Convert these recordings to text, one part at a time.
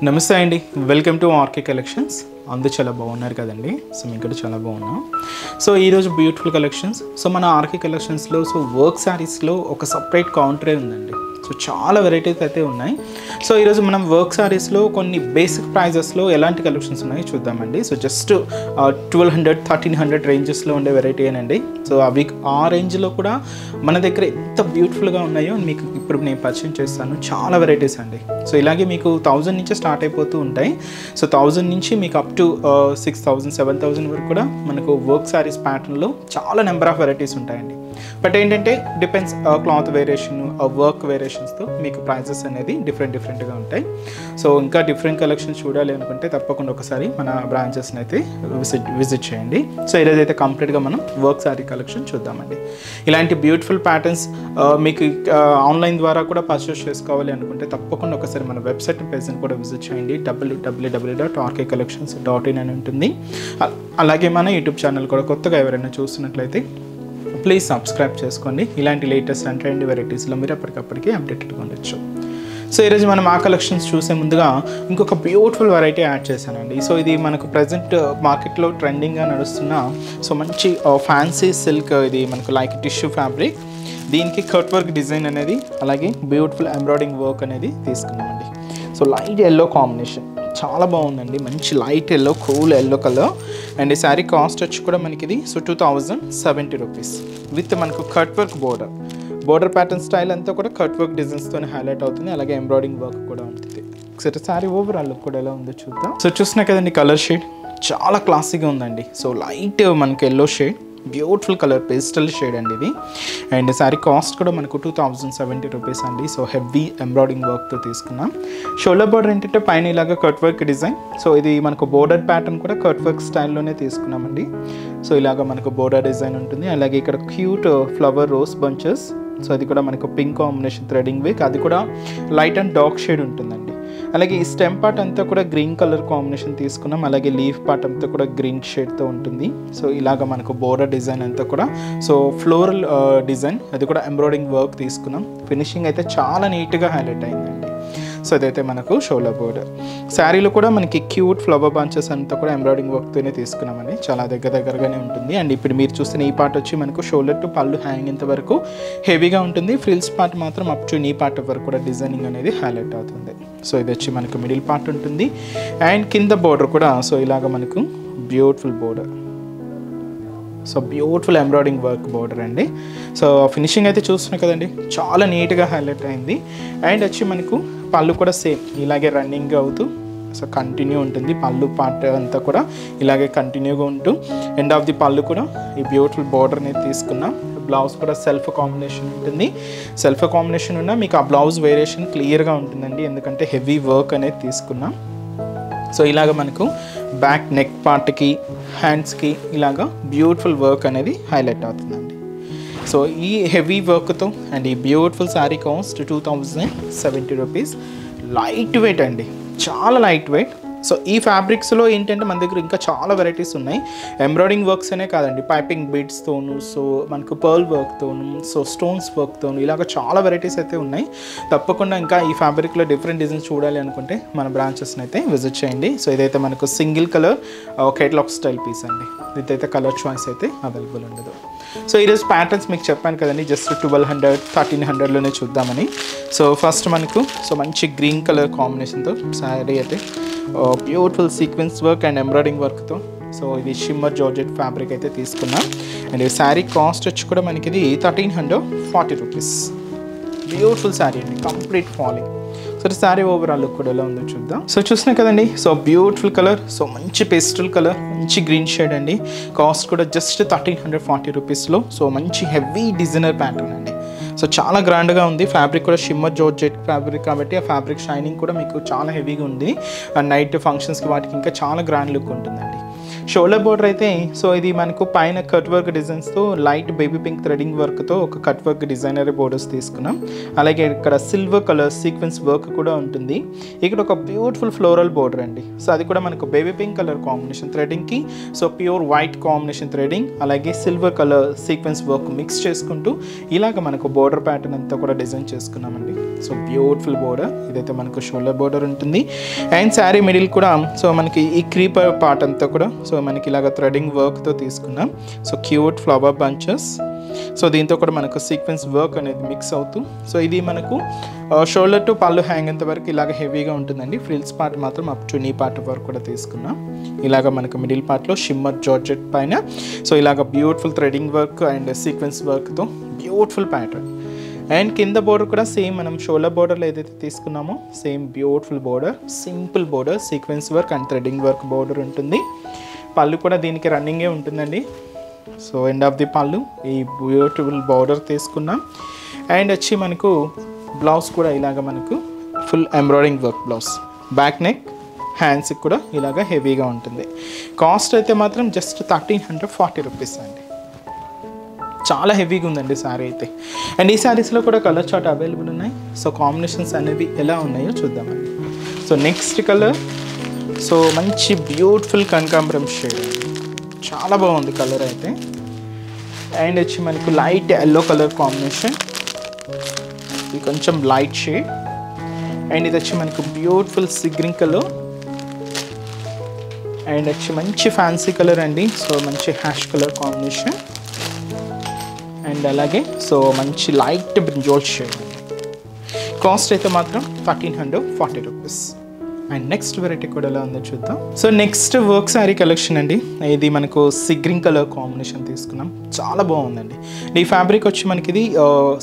నమస్తే అండి, welcome to RK collections. అందరూ చాలా బాగున్నారు కదండి. సో మేము కూడా చాలా బాగున్నాం. సో ఈరోజు బ్యూటిఫుల్ కలెక్షన్స్. సో మన ఆర్కే కలెక్షన్స్లో వర్క్ శారీస్లో ఒక సపరేట్ కౌంటరే ఉందండి. సో చాలా వెరైటీస్ అయితే ఉన్నాయి. సో ఈరోజు మనం వర్క్ శారీస్లో కొన్ని బేసిక్ ప్రైజెస్లో ఎలాంటి కలెక్షన్స్ ఉన్నాయో చూద్దామండి. సో జస్ట్ 1200, 1300 రేంజెస్లో ఉండే వెరైటీ అండి. సో అవి ఆ రేంజ్లో కూడా మన దగ్గర ఎంత బ్యూటిఫుల్గా ఉన్నాయో మీకు ఇప్పుడు నేను పరిచయం చేస్తాను. చాలా వెరైటీస్ అండి. సో ఇలాగే మీకు 1000 నుంచి స్టార్ట్ అయిపోతూ ఉంటాయి. సో 1000 నుంచి మీకు అప్ టు 6000, 7000 వరకు కూడా మనకు వర్క్ శారీస్ ప్యాటర్న్లో చాలా నెంబర్ ఆఫ్ వెరైటీస్ ఉంటాయండి. బట్ ఏంటంటే డిపెండ్స్ క్లాత్ వేరియేషన్, వర్క్ వేరియేషన్స్తో మీకు ప్రైజెస్ అనేది డిఫరెంట్గా ఉంటాయి. సో ఇంకా డిఫరెంట్ కలెక్షన్స్ చూడాలి అనుకుంటే తప్పకుండా ఒకసారి మన బ్రాంచెస్ని అయితే విజిట్ చేయండి. సో ఈరోజు అయితే కంప్లీట్గా మనం వర్క్ శారీ కలెక్షన్ చూద్దామండి. ఇలాంటి బ్యూటిఫుల్ ప్యాటర్న్స్ మీకు ఆన్లైన్ ద్వారా కూడా పర్చేస్ చేసుకోవాలి అనుకుంటే తప్పకుండా ఒకసారి మన వెబ్సైట్ పేజ్ని కూడా విజిట్ చేయండి. www.rkcollections.in అని ఉంటుంది. అలాగే మన యూట్యూబ్ ఛానల్ కూడా కొత్తగా ఎవరైనా చూస్తున్నట్లయితే ప్లీజ్ సబ్స్క్రైబ్ చేసుకోండి. ఇలాంటి లేటెస్ట్ అండ్ ట్రెండ్ వెరైటీస్లో మీరు ఎప్పటికప్పటికీ అప్డేటెడ్గా ఉండొచ్చు. సో ఈరోజు మనం ఆ కలెక్షన్స్ చూసే ముందుగా ఇంకొక బ్యూటిఫుల్ వెరైటీ యాడ్ చేశానండి. సో ఇది మనకు ప్రజెంట్ మార్కెట్లో ట్రెండింగ్గా నడుస్తున్న సో మంచి ఫ్యాన్సీ సిల్క్, ఇది మనకు లైక్ టిష్యూ ఫ్యాబ్రిక్. దీనికి కట్ వర్క్ డిజైన్ అనేది అలాగే బ్యూటిఫుల్ ఎంబ్రాయిడింగ్ వర్క్ అనేది తీసుకున్నామండి. సో లైట్ ఎల్లో కాంబినేషన్ చాలా బాగుందండి. మంచి light yellow, cool yellow colour. And ఈ శారీ కాస్ట్ వచ్చి కూడా మనకి ఇది 2070 రూపీస్ విత్ మనకు cut work border pattern style అంతా కూడా కట్ వర్క్ డిజైన్స్తో హైలైట్ అవుతుంది. అలాగే ఎంబ్రాయిడింగ్ వర్క్ కూడా ఉంటుంది. ఒకసారి శారీ ఓవరాల్ లుక్ కూడా ఎలా ఉందో చూద్దాం. సో చూస్తున్నా కదండి, కలర్ షేడ్ చాలా క్లాసీగా ఉందండి. సో లైట్ మనకి yellow shade, beautiful colour pastel shade అండి ఇది. అండ్ శారీ కాస్ట్ కూడా మనకు 2070 రూపీస్ అండి. సో హెవీ ఎంబ్రాయిడింగ్ వర్క్తో తీసుకున్నాం. షోల్డర్ బోర్డర్ ఏంటంటే పైన ఇలాగా కట్ వర్క్ డిజైన్. సో ఇది మనకు బోర్డర్ ప్యాటర్న్ కూడా కట్ వర్క్ స్టైల్లోనే తీసుకున్నామండి. సో ఇలాగ మనకు బోర్డర్ డిజైన్ ఉంటుంది. అలాగే ఇక్కడ cute flower rose bunches. So అది కూడా మనకు పింక్ కాంబినేషన్ థ్రెడింగ్ విక్, అది కూడా లైట్ అండ్ డార్క్ షేడ్ ఉంటుందండి. అలాగే ఈ స్టెమ్ పార్ట్ అంతా కూడా గ్రీన్ కలర్ కాంబినేషన్ తీసుకున్నాం. అలాగే లీఫ్ పార్ట్ అంతా కూడా గ్రీన్ షేడ్తో ఉంటుంది. సో ఇలాగ మనకు బోర్డర్ డిజైన్ అంతా కూడా సో ఫ్లోరల్ డిజైన్, అది కూడా ఎంబ్రాయిడింగ్ వర్క్ తీసుకున్నాం. ఫినిషింగ్ అయితే చాలా నీట్గా హైలైట్ అయిందండి. సో అదైతే మనకు షోల్డర్ బోర్డర్. శారీలో కూడా మనకి క్యూట్ ఫ్లవర్ బంచెస్ అంతా కూడా ఎంబ్రాయిడింగ్ వర్క్తోనే తీసుకున్నామండి. చాలా దగ్గరగానే ఉంటుంది. అండ్ ఇప్పుడు మీరు చూస్తున్న ఈ పార్ట్ వచ్చి మనకు షోల్డర్ టు పళ్ళు హ్యాంగింగ్ వరకు హెవీగా ఉంటుంది. ఫ్రిల్స్ పార్ట్ మాత్రం అప్ టు నీ పార్ట్ వరకు కూడా డిజైనింగ్ అనేది హైలైట్ అవుతుంది. సో ఇది వచ్చి మనకు మిడిల్ పార్ట్ ఉంటుంది. అండ్ కింద బోర్డర్ కూడా సో ఇలాగ మనకు beautiful border, so beautiful embroidering work border అండి. సో ఫినిషింగ్ అయితే చూస్తున్నాం కదండి, చాలా నీట్గా హైలైట్ అయింది. అండ్ వచ్చి మనకు పళ్ళు కూడా సేమ్ ఇలాగే రన్నింగ్ అవుతూ సో కంటిన్యూ ఉంటుంది. పళ్ళు పార్ట్ అంతా కూడా ఇలాగే కంటిన్యూగా ఉంటూ ఎండ్ ఆఫ్ ది పళ్ళు కూడా ఈ బ్యూటిఫుల్ బోర్డర్ అనేది తీసుకున్నాం. బ్లౌజ్ కూడా సెల్ఫ్ కాంబినేషన్ ఉంటుంది. సెల్ఫ్ కాంబినేషన్ ఉన్న మీకు ఆ బ్లౌజ్ వేరియేషన్ క్లియర్గా ఉంటుందండి, ఎందుకంటే హెవీ వర్క్ అనేది తీసుకున్నాం. సో ఇలాగ మనకు బ్యాక్ నెక్ పార్ట్కి, హ్యాండ్స్కి ఇలాగా బ్యూటిఫుల్ వర్క్ అనేది హైలైట్ అవుతుందండి. సో ఈ హెవీ వర్క్తో అండ్ ఈ beautiful sari cost 2070 rupees. Light weight అండి, చాలా లైట్ వెయిట్. సో ఈ ఫ్యాబ్రిక్స్లో ఏంటంటే మన దగ్గర ఇంకా చాలా వెరైటీస్ ఉన్నాయి. ఎంబ్రాయిడింగ్ వర్క్స్ అనే కాదండి, పైపింగ్ బీడ్స్తోను, సో మనకు పర్ల్ వర్క్తోను, సో స్టోన్స్ వర్క్తోను ఇలాగ చాలా వెరైటీస్ అయితే ఉన్నాయి. తప్పకుండా ఇంకా ఈ ఫ్యాబ్రిక్లో డిఫరెంట్ డిజైన్స్ చూడాలి అనుకుంటే మన బ్రాంచెస్ని అయితే విజిట్ చేయండి. సో ఇదైతే మనకు single colour catalogue style piece అండి. ఇదైతే కలర్ చాయిస్ అయితే అవైలబుల్ ఉండదు. సో ఈరోజు ప్యాటర్న్స్ మీకు చెప్పాను కదండి, జస్ట్ 1200, 1300లోనే చూద్దామని. సో ఫస్ట్ మనకు సో మంచి గ్రీన్ కలర్ కాంబినేషన్తో శారీ అయితే beautiful sequence work and embroidering వర్క్తో సో ఇది షిమ్మర్ జార్జెట్ ఫ్యాబ్రిక్ అయితే తీసుకున్నాం. అండ్ ఈ శారీ కాస్ట్ వచ్చి కూడా మనకి ఇది 1340 రూపీస్. బ్యూటిఫుల్ శారీ అండి, complete falling. So sari overall look కూడా ఎలా ఉందో చూద్దాం. సో చూసినా కదండి, సో బ్యూటిఫుల్ కలర్, సో మంచి పేస్టల్ కలర్, మంచి గ్రీన్ షేడ్ అండి. కాస్ట్ కూడా జస్ట్ 1340 రూపీస్లో. సో మంచి హెవీ డిజైనర్ ప్యాటర్న్ అండి. సో చాలా గ్రాండ్గా ఉంది. ఫ్యాబ్రిక్ కూడా షిమ్మర్ జార్జెట్ ఫ్యాబ్రిక్ కాబట్టి ఆ ఫ్యాబ్రిక్ షైనింగ్ కూడా మీకు చాలా హెవీగా ఉంది. అండ్ నైట్ ఫంక్షన్స్కి వాటికి ఇంకా చాలా గ్రాండ్ లుక్ ఉంటుందండి. షోల్డర్ బోర్డర్ అయితే సో ఇది మనకు పైన కట్ వర్క్ డిజైన్స్తో లైట్ బేబీ పింక్ థ్రెడింగ్ వర్క్తో ఒక కట్ వర్క్ డిజైనరీ బోర్డర్స్ తీసుకున్నాం. అలాగే ఇక్కడ సిల్వర్ కలర్ సీక్వెన్స్ వర్క్ కూడా ఉంటుంది. ఇక్కడ ఒక బ్యూటిఫుల్ ఫ్లోరల్ బోర్డర్ అండి. సో అది కూడా మనకు బేబీ పింక్ కలర్ కాంబినేషన్ థ్రెడింగ్కి so pure white combination threading అలాగే silver colour sequence work mix చేసుకుంటూ ఇలాగ మనకు బోర్డర్ ప్యాటర్న్ అంతా కూడా డిజైన్ చేసుకున్నామండి. సో బ్యూటిఫుల్ బోర్డర్ ఇదైతే మనకు షోల్డర్ బోర్డర్ ఉంటుంది. అండ్ శారీ మిడిల్ కూడా సో మనకి ఈ క్రీపర్ పార్ట్ అంతా కూడా సో మనకి ఇలాగ థ్రెడింగ్ వర్క్తో తీసుకున్నాం. So cute flower bunches so దీంతో కూడా మనకు సీక్వెన్స్ వర్క్ అనేది మిక్స్ అవుతూ సో ఇది మనకు షోల్డర్ టు పళ్ళు హ్యాంగ్ అంత వరకు ఇలాగ హెవీగా ఉంటుందండి. ఫ్రిల్స్ పార్ట్ మాత్రం అప్ టు నీ పార్ట్ వరకు కూడా తీసుకున్నాం. ఇలాగ మనకు మిడిల్ పార్ట్లో షిమ్మర్ జార్జెట్ పైన సో ఇలాగ beautiful threading work and sequence వర్క్తో బ్యూటిఫుల్ ప్యాటర్న్. అండ్ కింద బోర్డర్ కూడా సేమ్ మనం షోల్డర్ బోర్డర్లో ఏదైతే తీసుకున్నామో same beautiful border, simple border, sequence work and threading work border ఉంటుంది. పళ్ళు కూడా దీనికి రన్నింగే ఉంటుందండి. సో ఎండ్ ఆఫ్ ది పళ్ళు ఈ బ్యూటిఫుల్ బోర్డర్ తీసుకున్నాం. అండ్ వచ్చి మనకు బ్లౌజ్ కూడా ఇలాగ మనకు full embroidering work blouse, back neck, హ్యాండ్స్కి కూడా ఇలాగ హెవీగా ఉంటుంది. కాస్ట్ అయితే మాత్రం జస్ట్ 1340 రూపీస్ అండి. చాలా హెవీగా ఉందండి శారీ అయితే. అండ్ ఈ శారీస్లో కూడా కలర్ చార్ట్ అవైలబుల్ ఉన్నాయి. సో కాంబినేషన్స్ అనేవి ఎలా ఉన్నాయో చూద్దామండి. సో నెక్స్ట్ కలర్ సో మంచి బ్యూటిఫుల్ కనకాంబరం షేడ్, చాలా బాగుంది కలర్ అయితే. అండ్ వచ్చి మనకు లైట్ ఎల్లో కలర్ కాంబినేషన్, ఇది కొంచెం లైట్ షేడ్. అండ్ ఇది వచ్చి మనకు beautiful see green colour. And వచ్చి మంచి ఫ్యాన్సీ కలర్ అండి. సో మంచి హ్యాష్ కలర్ కాంబినేషన్. అండ్ అలాగే సో మంచి లైట్ బ్రింజాల్ షేడ్. కాస్ట్ అయితే మాత్రం 1340 రూపీస్. అండ్ నెక్స్ట్ వెరైటీ కూడా ఎలా ఉందో చూద్దాం. So next work sari collection అండి. ఇది మనకు సీ గ్రీన్ కలర్ కాంబినేషన్ తీసుకున్నాం, చాలా బాగుందండి. ఈ ఫ్యాబ్రిక్ వచ్చి మనకి ఇది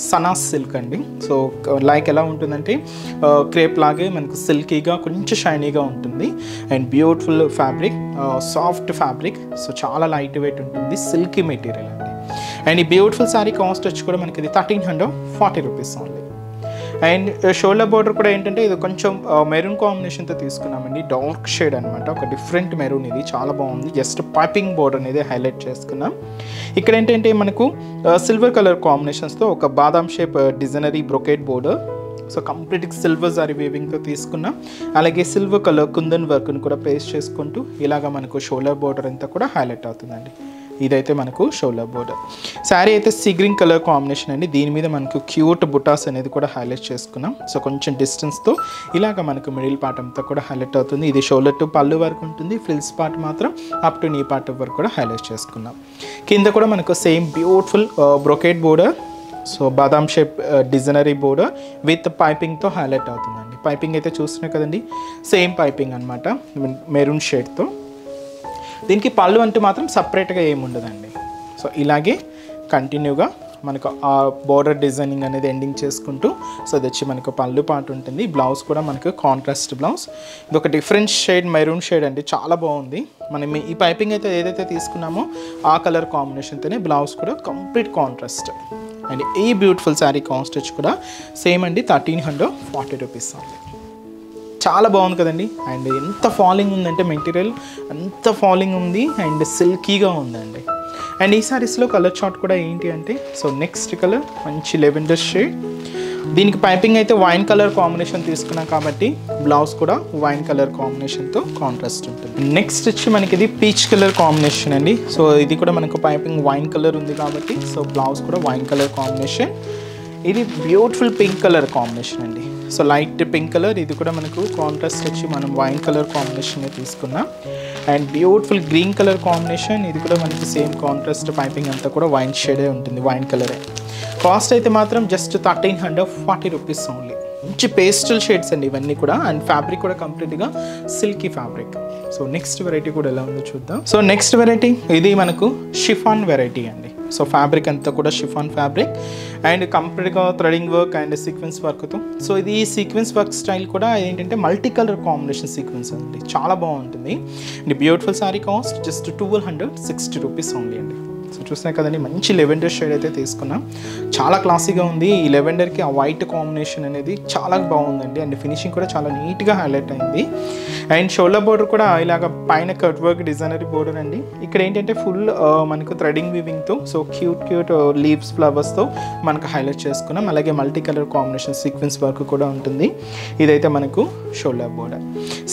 సనాస్ సిల్క్ అండి. సో లైక్ ఎలా ఉంటుందంటే క్రేప్ లాగే మనకు సిల్కీగా కొంచెం షైనీగా ఉంటుంది. And beautiful fabric, soft fabric, so చాలా లైట్ వెయిట్ ఉంటుంది, సిల్కీ మెటీరియల్ అండి. అండ్ ఈ బ్యూటిఫుల్ శారీ కాస్ట్ వచ్చి కూడా మనకి ఇది 1340 rupees only. And shoulder border కూడా ఏంటంటే ఇది కొంచెం మెరూన్ కాంబినేషన్తో తీసుకున్నామండి, డార్క్ షేడ్ అనమాట, ఒక డిఫరెంట్ మెరూన్, ఇది చాలా బాగుంది. జస్ట్ పైపింగ్ బోర్డర్ అనేది హైలైట్ చేసుకున్నాం. ఇక్కడ ఏంటంటే మనకు సిల్వర్ కలర్ కాంబినేషన్స్తో ఒక బాదాం shape designery brocade border, so complete silver జారీ వేవింగ్తో తీసుకున్నాం. అలాగే సిల్వర్ కలర్ కుందన్ వర్క్ను కూడా పేస్ట్ చేసుకుంటూ ఇలాగ మనకు షోల్డర్ బోర్డర్ అంతా కూడా హైలైట్ అవుతుందండి. ఇదైతే మనకు షోల్డర్ బోర్డర్. శారీ అయితే సీ గ్రీన్ కలర్ కాంబినేషన్ అండి. దీని మీద మనకు క్యూట్ బుటాస్ అనేది కూడా హైలైట్ చేసుకున్నాం. సో కొంచెం డిస్టెన్స్తో ఇలాగ మనకు మిడిల్ పార్ట్ అంతా కూడా హైలైట్ అవుతుంది. ఇది షోల్డర్ టు పళ్ళు వరకు ఉంటుంది, ఫ్రిల్స్ పార్ట్ మాత్రం అప్ టు నీ పార్ట్ వరకు కూడా హైలైట్ చేసుకున్నాం. కింద కూడా మనకు same beautiful brocade border, so బాదాం షేప్ డిజైనరీ బోర్డర్ విత్ పైపింగ్తో హైలైట్ అవుతుందండి. పైపింగ్ అయితే చూస్తున్నాయి కదండి, సేమ్ పైపింగ్ అనమాట మెరూన్ షేడ్తో. దీనికి పళ్ళు అంటూ మాత్రం సపరేట్గా ఏమి ఉండదండి. సో ఇలాగే కంటిన్యూగా మనకు ఆ బోర్డర్ డిజైనింగ్ అనేది ఎండింగ్ చేసుకుంటూ సో అది వచ్చి మనకు పళ్ళు పార్ట్ ఉంటుంది. బ్లౌజ్ కూడా మనకు కాంట్రాస్ట్ బ్లౌజ్, ఇది ఒక డిఫరెంట్ షేడ్ మెరూన్ షేడ్ అండి, చాలా బాగుంది. మనం ఈ పైపింగ్ అయితే ఏదైతే తీసుకున్నామో ఆ కలర్ కాంబినేషన్తోనే బ్లౌజ్ కూడా కంప్లీట్ కాంట్రాస్ట్. అండ్ ఈ బ్యూటిఫుల్ శారీ కాస్ట్ వచ్చి కూడా సేమ్ అండి 1340 రూపీస్ అండి. చాలా బాగుంది కదండి. అండ్ ఎంత ఫాలింగ్ ఉందంటే మెటీరియల్ అంత ఫాలింగ్ ఉంది అండ్ సిల్కీగా ఉందండి. అండ్ ఈ సారీస్లో కలర్ చార్ట్ కూడా ఏంటి అంటే సో నెక్స్ట్ కలర్ మంచి లెవెండర్ షేడ్. దీనికి పైపింగ్ అయితే వైన్ కలర్ కాంబినేషన్ తీసుకున్నాం కాబట్టి బ్లౌజ్ కూడా వైన్ కలర్ కాంబినేషన్తో కాంట్రాస్ట్ ఉంటుంది. నెక్స్ట్ వచ్చి మనకి ఇది పీచ్ కలర్ కాంబినేషన్ అండి. సో ఇది కూడా మనకు పైపింగ్ వైన్ కలర్ ఉంది కాబట్టి సో బ్లౌజ్ కూడా వైన్ కలర్ కాంబినేషన్. ఇది బ్యూటిఫుల్ పింక్ కలర్ కాంబినేషన్ అండి. సో లైట్ పింక్ కలర్, ఇది కూడా మనకు కాంట్రాస్ట్ వచ్చి మనం వైన్ కలర్ కాంబినేషన్ తీసుకున్నాం. And beautiful green colour combination, ఇది కూడా మనకి సేమ్ కాంట్రాస్ట్ పైపింగ్ అంతా కూడా వైన్ షేడే ఉంటుంది, వైన్ కలరే. కాస్ట్ అయితే మాత్రం జస్ట్ 1340 రూపీస్ ఓన్లీ. మంచి పేస్టల్ షేడ్స్ అండి ఇవన్నీ కూడా. అండ్ ఫ్యాబ్రిక్ కూడా కంప్లీట్గా silky fabric. So next variety కూడా ఎలా ఉందో చూద్దాం. సో నెక్స్ట్ వెరైటీ ఇది మనకు షిఫాన్ వెరైటీ అండి. సో ఫ్యాబ్రిక్ అంతా కూడా షిఫాన్ ఫ్యాబ్రిక్ అండ్ కంప్లీట్గా థ్రెడింగ్ వర్క్ అండ్ సీక్వెన్స్ వర్క్తో. సో ఇది ఈ సీక్వెన్స్ వర్క్ స్టైల్ కూడా ఏంటంటే మల్టీ కలర్ కాంబినేషన్ సీక్వెన్స్ అండి, చాలా బాగుంటుంది. And beautiful sari cost just 1260 rupees only అండి. సో చూసినా కదండి, మంచి లెవెండర్ షేడ్ అయితే తీసుకున్నాం, చాలా క్లాసీగా ఉంది. ఈ లెవెండర్కి ఆ వైట్ కాంబినేషన్ అనేది చాలా బాగుందండి. అండ్ ఫినిషింగ్ కూడా చాలా నీట్గా హైలైట్ అయింది. అండ్ షోల్డర్ బోర్డర్ కూడా ఇలాగ పైన కట్ వర్క్ డిజైనరీ బోర్డర్ అండి. ఇక్కడ ఏంటంటే ఫుల్ మనకు థ్రెడింగ్ వీవింగ్తో సో క్యూట్ లీవ్స్ ఫ్లవర్స్తో మనకు హైలైట్ చేసుకున్నాం. అలాగే multi colour combination sequence work కూడా ఉంటుంది. ఇదైతే మనకు షోల్డర్ బోర్డర్.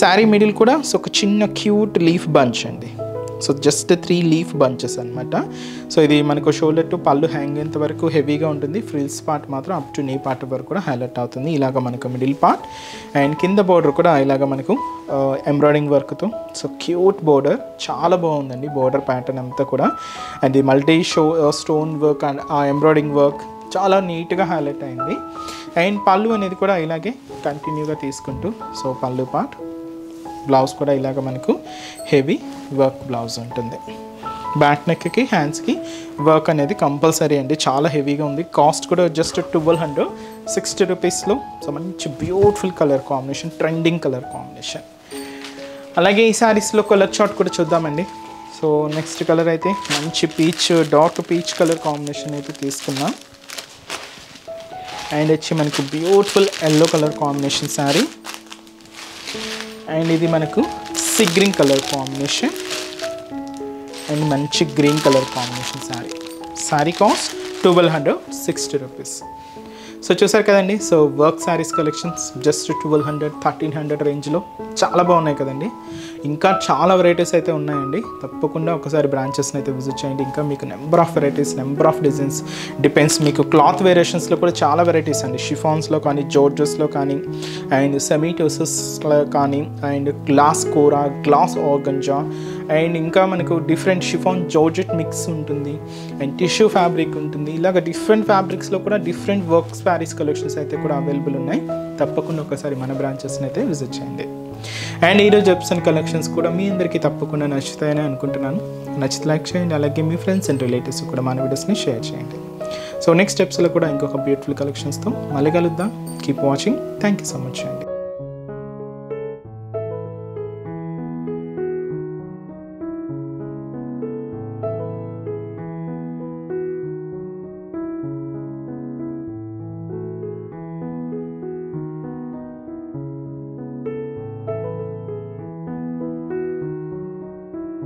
శారీ మిడిల్ కూడా సో ఒక చిన్న క్యూట్ లీఫ్ బంచ్ అండి. సో జస్ట్ 3 లీఫ్ బంచెస్ అనమాట. సో ఇది మనకు షోల్డర్ టు పళ్ళు హ్యాంగ్ అయ్యేంత వరకు హెవీగా ఉంటుంది. ఫ్రిల్స్ పార్ట్ మాత్రం అప్ టు నీ పార్ట్ వరకు కూడా హైలైట్ అవుతుంది. ఇలాగ మనకు మిడిల్ పార్ట్ అండ్ కింద బోర్డర్ కూడా ఇలాగ మనకు ఎంబ్రాయిడింగ్ వర్క్తో సో క్యూట్ బోర్డర్, చాలా బాగుందండి బోర్డర్ ప్యాటర్న్ అంతా కూడా. And multi stone work and ఆ ఎంబ్రాయిడింగ్ వర్క్ చాలా నీట్గా హైలైట్ అయింది. అండ్ పళ్ళు అనేది కూడా ఇలాగే కంటిన్యూగా తీసుకుంటూ సో పళ్ళు పార్ట్, బ్లౌజ్ కూడా ఇలాగ మనకు హెవీ వర్క్ బ్లౌజ్ ఉంటుంది. బ్యాక్ నెక్కి హ్యాండ్స్కి వర్క్ అనేది కంపల్సరీ అండి, చాలా హెవీగా ఉంది. కాస్ట్ కూడా జస్ట్ 1260 రూపీస్లో. సో మంచి beautiful colour combination, trending colour combination. అలాగే ఈ శారీస్లో కలర్ చార్ట్ కూడా చూద్దామండి. సో నెక్స్ట్ కలర్ అయితే మంచి peach, dark peach colour combination అయితే తీసుకున్నాం. అండ్ వచ్చి మనకు beautiful yellow colour combination sari. And ఇది మనకు sea green colour combination and మంచి green colour combination sari. Sari cost 1260 rupees. So చూసారు కదండి. So work saris collections just 1200, 1300 రేంజ్లో చాలా బాగున్నాయి కదండి. ఇంకా చాలా వెరైటీస్ అయితే ఉన్నాయండి. తప్పకుండా ఒకసారి బ్రాంచెస్ని అయితే విజిట్ చేయండి. ఇంకా మీకు number of varieties, number of designs depends. మీకు క్లాత్ వేరియేషన్స్లో కూడా చాలా వెరైటీస్ అండి. షిఫాన్స్లో కానీ, జార్జెస్లో కానీ, అండ్ సెమీ టోసెస్లో కానీ, and glass kora, glass organza, and ఇంకా మనకు డిఫరెంట్ షిఫాన్ జార్జెట్ మిక్స్ ఉంటుంది, అండ్ టిష్యూ ఫ్యాబ్రిక్ ఉంటుంది. ఇలాగ డిఫరెంట్ ఫ్యాబ్రిక్స్లో కూడా డిఫరెంట్ వర్క్ శారీస్ కలెక్షన్స్ అయితే కూడా అవైలబుల్ ఉన్నాయి. తప్పకుండా ఒకసారి మన బ్రాంచెస్ని అయితే విజిట్ చేయండి. అండ్ ఈరోజు చెప్తున్న కలెక్షన్స్ కూడా మీ అందరికీ తప్పకుండా నచ్చుతాయని అనుకుంటున్నాను. నచ్చితే లైక్ చేయండి. అలాగే మీ ఫ్రెండ్స్ అండ్ రిలేటివ్స్ కూడా మన వీడియోస్ని షేర్ చేయండి. సో నెక్స్ట్ స్టెప్స్లో కూడా ఇంకొక బ్యూటిఫుల్ కలెక్షన్స్తో మళ్ళీ కలుద్దాం. Keep watching. Thank you so much అండి.